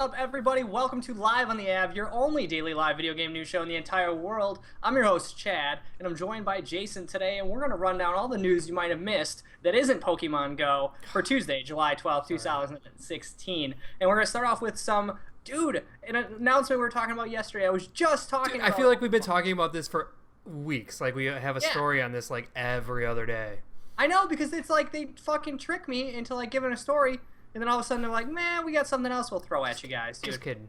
Up, everybody? Welcome to Live on the Av, your only daily live video game news show in the entire world. I'm your host, Chad, and I'm joined by Jason today, and we're going to run down all the news you might have missed that isn't Pokemon Go for Tuesday, July 12th, 2016. And we're going to start off with some, an announcement we were talking about yesterday. I was just talking about... I feel like we've been talking about this for weeks. Like, we have a story on this, like, every other day. I know, because it's like they fucking trick me into, like, giving a story... And then all of a sudden they're like, man, we got something else we'll throw at you guys, dude. Just kidding.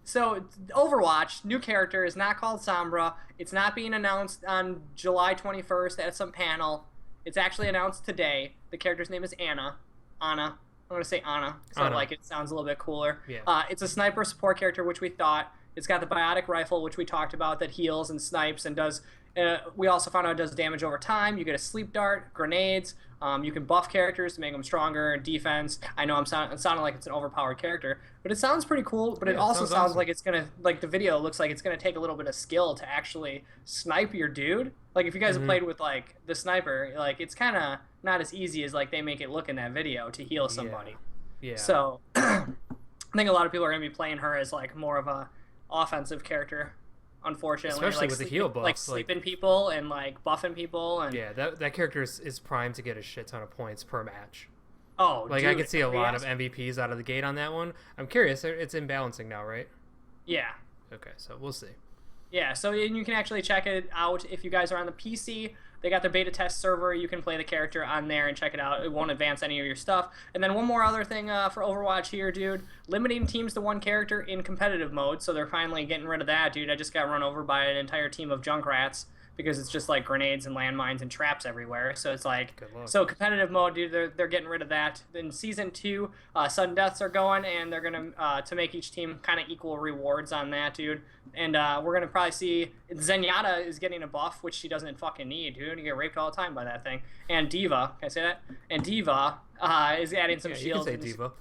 So, Overwatch, new character, is not called Sombra. It's not being announced on July 21st at some panel. It's actually announced today. The character's name is Ana. I'm going to say Ana, so like it sounds a little bit cooler. Yeah. It's a sniper support character, which we thought. It's got the biotic rifle, which we talked about, that heals and snipes and does... we also found out it does damage over time. You get a sleep dart, grenades. You can buff characters to make them stronger, defense. I know I'm sounding like it's an overpowered character, but it sounds pretty cool. But it also sounds awesome. like it's gonna, like the video looks like it's gonna take a little bit of skill to actually snipe your dude. Like if you guys have played with like the sniper, like it's kind of not as easy as like they make it look in that video to heal somebody. Yeah. So I think a lot of people are gonna be playing her as like more of a offensive character. Unfortunately, especially like with the heal buff, like sleeping people and like buffing people, and yeah, that character is primed to get a shit ton of points per match. Oh, like dude, I could see a lot of MVPs out of the gate on that one. I'm curious. It's in balancing now, right? Yeah. Okay, so we'll see. Yeah, so you can actually check it out if you guys are on the PC. They got their beta test server. You can play the character on there and check it out. It won't advance any of your stuff. And then one more other thing for Overwatch here, dude. Limiting teams to one character in competitive mode. So they're finally getting rid of that, dude. I just got run over by an entire team of Junkrats because it's just like grenades and landmines and traps everywhere. So it's like, so competitive mode, dude, they're getting rid of that. In Season 2, sudden deaths are going, and they're going to make each team kind of equal rewards on that, dude. And we're going to probably see Zenyatta is getting a buff, which she doesn't fucking need, dude. You get raped all the time by that thing. And D.Va, can I say that? And D.Va is adding some shields. You can say D.Va.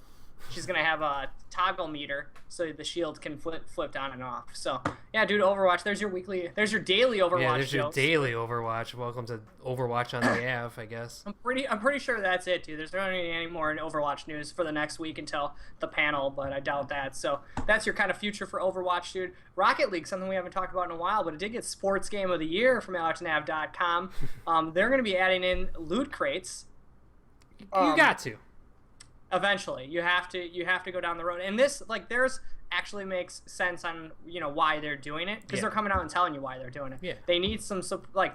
She's going to have a toggle meter so the shield can flip on and off. So, yeah, dude, Overwatch, there's your daily Overwatch. Yeah, there's your daily Overwatch. Welcome to Overwatch on the Av, I guess. I'm pretty sure that's it, dude. There's not any more in Overwatch news for the next week until the panel, but I doubt that. So, that's your kind of future for Overwatch, dude. Rocket League, something we haven't talked about in a while, but it did get Sports Game of the Year from AlexNav.com. They're going to be adding in loot crates. You got to. Eventually, you have to go down the road, and this theirs actually makes sense on why they're doing it, because they're coming out and telling you why they're doing it. Yeah. They need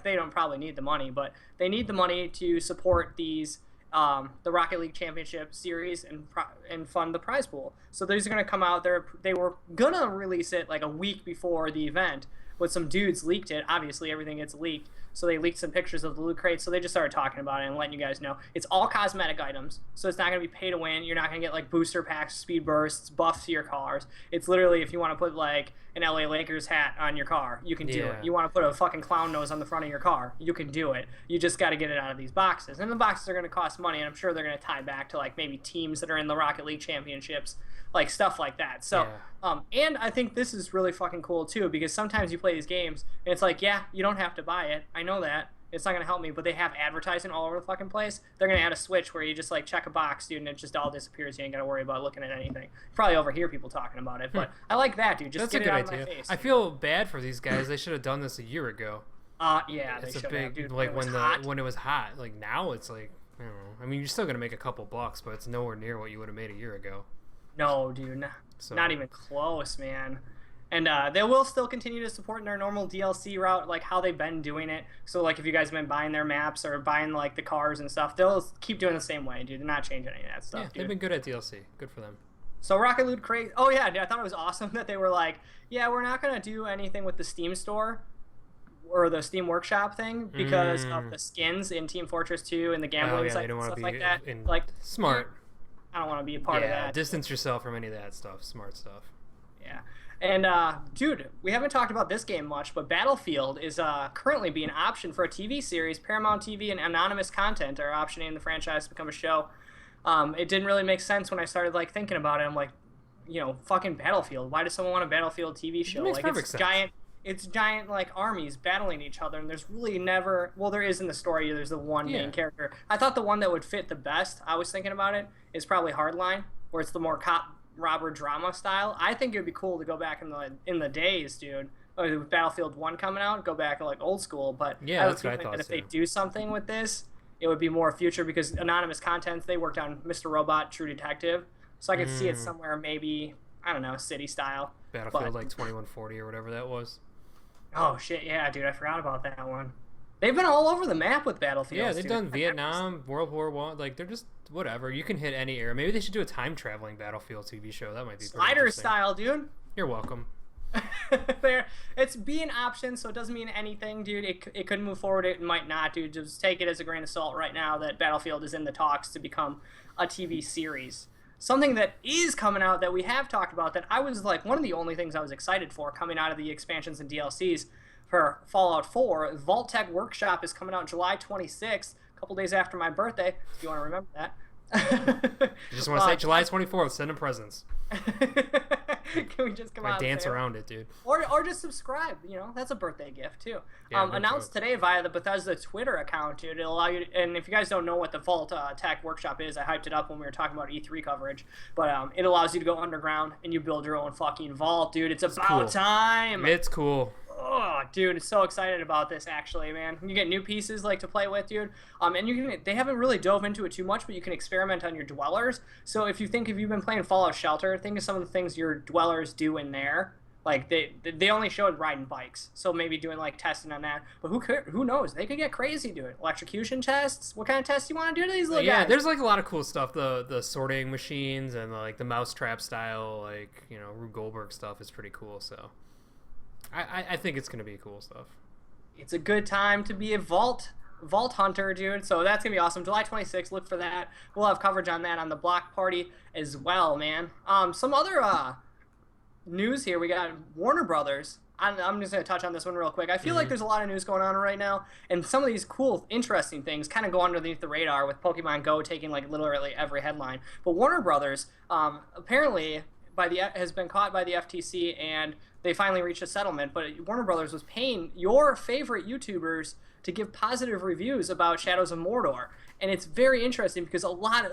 they don't probably need the money, but they need the money to support these the Rocket League Championship series and fund the prize pool. So these are gonna come out. They were gonna release it like a week before the event, but some dudes leaked it. Obviously, everything gets leaked. So they leaked some pictures of the loot crates, so they just started talking about it and letting you guys know. It's all cosmetic items, so it's not going to be pay to win. You're not going to get like booster packs, speed bursts, buffs to your cars. It's literally if you want to put like an LA Lakers hat on your car, you can do it. You want to put a fucking clown nose on the front of your car, you can do it. You just got to get it out of these boxes. And the boxes are going to cost money, and I'm sure they're going to tie back to like maybe teams that are in the Rocket League Championships, like stuff like that. So, and I think this is really fucking cool too, because sometimes you play these games and it's like, yeah, you don't have to buy it. I know that. It's not going to help me, but they have advertising all over the fucking place. They're going to add a switch where you just like check a box, dude, and it just all disappears. You ain't got to worry about looking at anything. You probably overhear people talking about it, but I like that, dude. Just That's get a it good out idea. of my face. I feel bad for these guys. They should have done this a year ago. Yeah, it's they a big have, dude, like when when it was hot. Like now, it's like I don't know. I mean, you're still gonna make a couple bucks, but it's nowhere near what you would have made a year ago. No, dude, not even close, man. And they will still continue to support in their normal DLC route, like how they've been doing it. So, like, if you guys have been buying their maps or buying, like, the cars and stuff, they'll keep doing the same way, dude. They're not changing any of that stuff, Yeah, dude. they've been good at DLC. Good for them. So, Rocket Loot Crate... Oh, yeah, dude, I thought it was awesome that they were like, yeah, we're not going to do anything with the Steam store or the Steam Workshop thing because of the skins in Team Fortress 2 and the gambling sites and stuff like that. Like, smart. I don't want to be a part of that. Distance yourself from any of that stuff. Smart stuff. Yeah. And, dude, we haven't talked about this game much, but Battlefield is currently being optioned for a TV series. Paramount TV and Anonymous Content are optioning the franchise to become a show. It didn't really make sense when I started, like, thinking about it. I'm like, fucking Battlefield. Why does someone want a Battlefield TV show? It makes perfect sense. It's giant, like, armies battling each other, and there's really never... Well, there is in the story. There's the one main character. I thought the one that would fit the best, I was thinking about it, is probably Hardline, where it's the more cop robber drama style. I think it would be cool to go back in the days, dude. With Battlefield 1 coming out, go back to like old school. But yeah, that's what I thought. That if they do something with this, it would be more future because Anonymous Contents, they worked on Mr. Robot, True Detective, so I could see it somewhere maybe, I don't know, city style. Battlefield like 2140 or whatever that was. Oh shit, yeah, dude, I forgot about that one. They've been all over the map with Battlefield. Yeah, they've done Vietnam, World War One. Like they're just whatever. You can hit any era. Maybe they should do a time traveling Battlefield TV show. That might be Slider style, dude. You're welcome. It's being optioned, so it doesn't mean anything, dude. It could move forward, it might not, dude. Just take it as a grain of salt right now that Battlefield is in the talks to become a TV series. Something that is coming out that we have talked about that I was like one of the only things I was excited for coming out of the expansions and DLCs for Fallout 4. Vault-Tec Workshop is coming out July 26th, a couple days after my birthday, if you want to remember that. You just want to say July 24th, send them presents. Can we just come out dance around it, dude? Or just subscribe, that's a birthday gift too. Yeah, announced today via the Bethesda Twitter account, dude. It'll allow you to, and if you guys don't know what the Vault-Tec Workshop is, I hyped it up when we were talking about E3 coverage, but it allows you to go underground and you build your own fucking vault, dude. It's about cool. time. It's cool. Oh, dude, I'm so excited about this, actually, man. You get new pieces like to play with, dude. And they haven't really dove into it too much, but you can experiment on your dwellers. So if you've been playing Fallout Shelter, think of some of the things your dwellers do in there. Like they only showed riding bikes, so maybe doing like testing on that. But who knows? They could get crazy doing electrocution tests. What kind of tests do you want to do to these little guys? Yeah, there's like a lot of cool stuff. The sorting machines and like the mousetrap style, like Rube Goldberg stuff is pretty cool. So. I think it's going to be cool stuff. It's a good time to be a vault hunter, dude. So that's going to be awesome. July 26th, look for that. We'll have coverage on that on the block party as well, man. Some other news here. We got Warner Brothers. I'm just going to touch on this one real quick. I feel like there's a lot of news going on right now, and some of these cool, interesting things kind of go underneath the radar with Pokemon Go taking like literally every headline. But Warner Brothers apparently has been caught by the FTC, and they finally reached a settlement. But Warner Brothers was paying your favorite YouTubers to give positive reviews about Shadows of Mordor. And it's very interesting because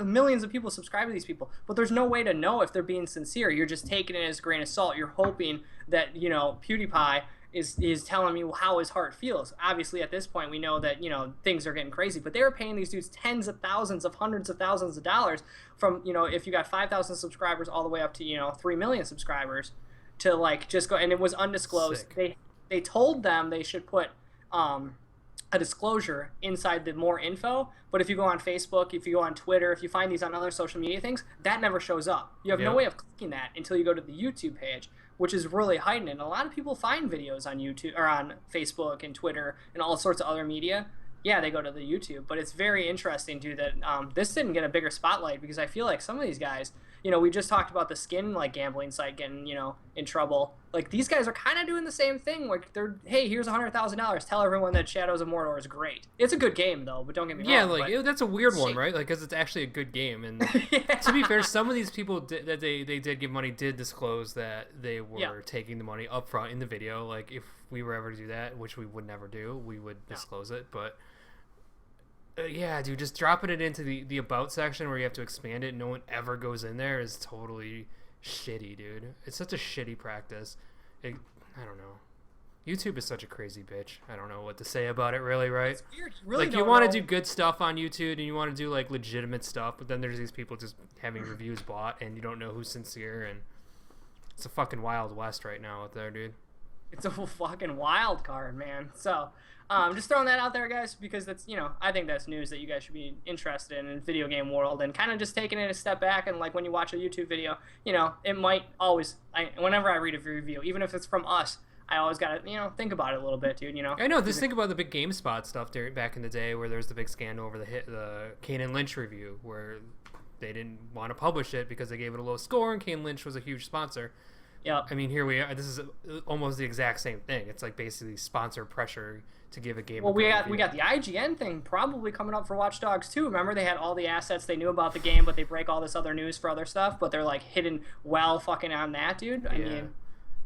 millions of people subscribe to these people, but there's no way to know if they're being sincere. You're just taking it as a grain of salt. You're hoping that, PewDiePie is telling you how his heart feels. Obviously, at this point, we know that, things are getting crazy, but they were paying these dudes tens of thousands of hundreds of thousands of dollars from, if you got 5,000 subscribers all the way up to, 3 million subscribers to like just go, and it was undisclosed. Sick. They told them they should put a disclosure inside the more info, but if you go on Facebook, if you go on Twitter, if you find these on other social media things, that never shows up. You have no way of clicking that until you go to the YouTube page, which is really hiding it. A lot of people find videos on YouTube or on Facebook and Twitter and all sorts of other media. Yeah, they go to the YouTube, but it's very interesting too that this didn't get a bigger spotlight because I feel like some of these guys, we just talked about the skin like gambling site getting in trouble. Like these guys are kind of doing the same thing. Like hey, here's $100,000. Tell everyone that Shadows of Mordor is great. It's a good game though, but don't get me wrong. Yeah, like that's a weird one, right? Like because it's actually a good game. And to be fair, some of these people that they did give money did disclose that they were taking the money up front in the video. Like if we were ever to do that, which we would never do, we would disclose it, but. Yeah, dude, just dropping it into the about section where you have to expand it and no one ever goes in there is totally shitty, dude. It's such a shitty practice. I don't know. YouTube is such a crazy bitch. I don't know what to say about it, really, right? It's weird. You really you want to do good stuff on YouTube and you want to do like legitimate stuff, but then there's these people just having reviews bought and you don't know who's sincere, and it's a fucking wild west right now out there, dude. It's a fucking wild card, man. So, just throwing that out there, guys, because that's, I think that's news that you guys should be interested in video game world, and kind of just taking it a step back. And like when you watch a YouTube video, it might always, whenever I read a review, even if it's from us, I always gotta, think about it a little bit, dude. I know. Just think about the big GameSpot stuff back in the day, where there was the big scandal over the Kane Lynch review, where they didn't want to publish it because they gave it a low score, and Kane Lynch was a huge sponsor. Yeah. I mean, here we are. This is almost the exact same thing. It's like basically sponsor pressure to give a game. Well, we got the IGN thing probably coming up for Watch Dogs 2. Remember, they had all the assets they knew about the game, but they break all this other news for other stuff. But they're like hidden well fucking on that, dude. I mean,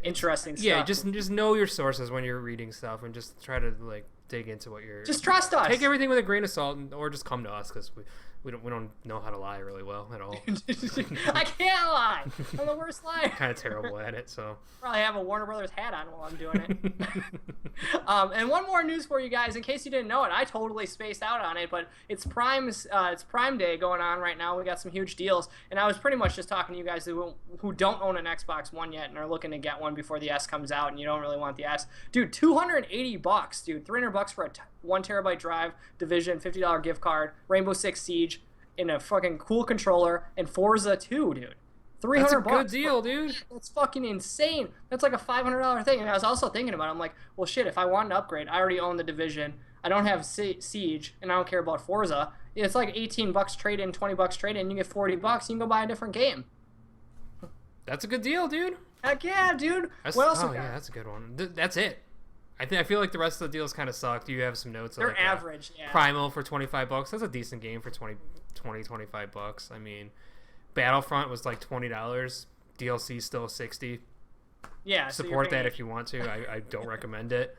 interesting stuff. Yeah, just know your sources when you're reading stuff, and just try to like dig into what you're. Just trust us. Take everything with a grain of salt, or just come to us because We don't know how to lie really well at all. I can't lie. I'm the worst liar. Kind of terrible at it, so. Probably have a Warner Brothers hat on while I'm doing it. And one more news for you guys, in case you didn't know it. I totally spaced out on it, but it's Prime Day going on right now. We got some huge deals, and I was pretty much just talking to you guys who don't own an Xbox One yet and are looking to get one before the S comes out, and you don't really want the S. Dude, $280, dude. $300 for a 1 terabyte drive, Division, $50 gift card, Rainbow Six Siege, in a fucking cool controller, and Forza 2, dude. $300. That's a good deal, dude. That's fucking insane. That's like a $500 thing. And I was also thinking about it. I'm like, well, shit, if I wanted to upgrade, I already own the Division. I don't have Siege, and I don't care about Forza. It's like $18 trade in, $20 trade in. You get $40. You can go buy a different game. That's a good deal, dude. Heck yeah, dude. What else? Oh yeah, that's a good one. That's it. I feel like the rest of the deals kind of suck. Do you have some notes? They're like average. Yeah. Primal for $25. That's a decent game for $25. I mean, Battlefront was like $20. DLC still $60. Yeah. Support that if you want to. I don't recommend it.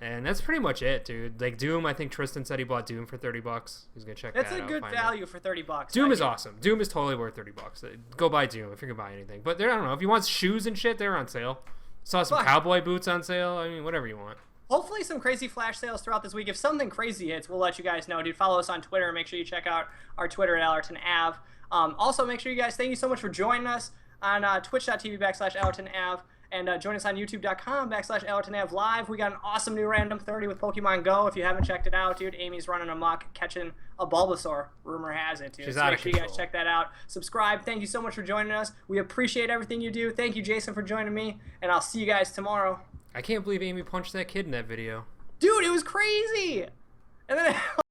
And that's pretty much it, dude. Like Doom, I think Tristan said he bought Doom for $30. He's gonna check that out. That's a good value for $30. Doom is awesome. Doom is totally worth $30. Go buy Doom if you're gonna buy anything. But I don't know if you want shoes and shit, they're on sale. Saw some cowboy boots on sale. I mean, whatever you want. Hopefully some crazy flash sales throughout this week. If something crazy hits, we'll let you guys know. Dude, follow us on Twitter. Make sure you check out our Twitter at Allerton Av. Also, make sure you guys, thank you so much for joining us on twitch.tv/AllertonAv. And join us on youtube.com/AllertonAv Live. We got an awesome new Random 30 with Pokemon Go. If you haven't checked it out, dude, Amy's running amok, catching a Bulbasaur. Rumor has it, dude. She's so out make of sure control. you guys check that out. Subscribe. Thank you so much for joining us. We appreciate everything you do. Thank you, Jason, for joining me. And I'll see you guys tomorrow. I can't believe Amy punched that kid in that video. Dude, it was crazy. And then